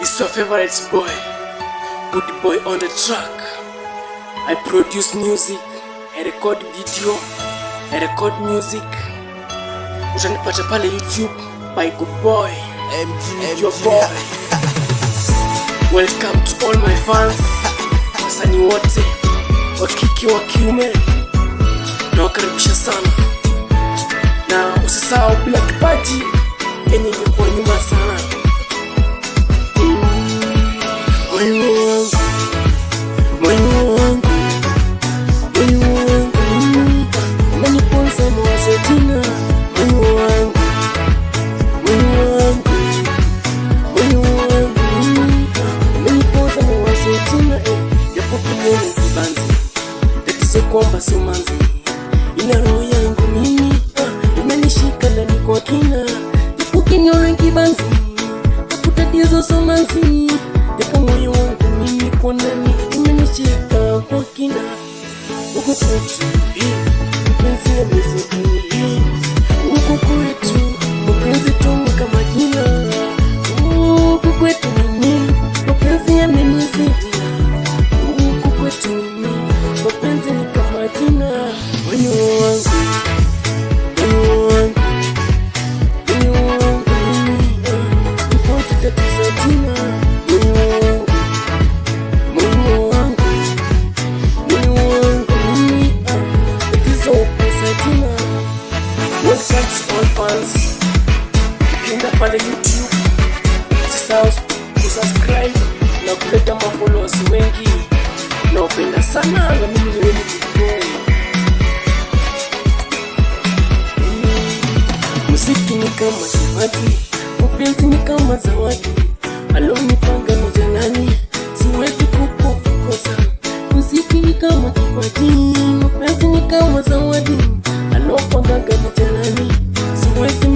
It's your favorite boy, Good Boy on the track. I produce music, I record video, I record music. Utanipata pale YouTube by Good Boy, your boy. Welcome to all my fans, wasanii wote wa kike wa kiume, na wakaribisha sana, na usisahau bila kipaji enye ingekuwa nyuma sana. Moyo wangu umeniponza mawazo jina. Moyo wangu umeniponza mawazo jina. Japo kinene kibanzi, tatizo kwamba sio manzi, ina roho yangu mimi imenishika ndani kwa kina. Japo kinene kibanzi, japo tatizo sio manzi, japo moyo wangu mimi kwa ndani imenishika kwa kina. Uko kwetu mpenzi ya miziki, uko kwetu mpenzi tumu kama jina. Uko kwetu mimi mpenzi ya miziki, uko kwetu mimi mpenzi ni kama jina. Moyo wangu mpenzi tatizo jina. Ukienda pale YouTube usisahau kusubscribe na kuleta mafollowers wengi. Naupenda sana na mimi ni wewe Good Boy. Muziki ni kama zawadi, mapenzi ni kama zawadi, alonipanga ni jalani, siwezi kukosa. Muziki ni kama kipaji, mapenzi ni kama zawadi, alopanga ni jalani, siwezi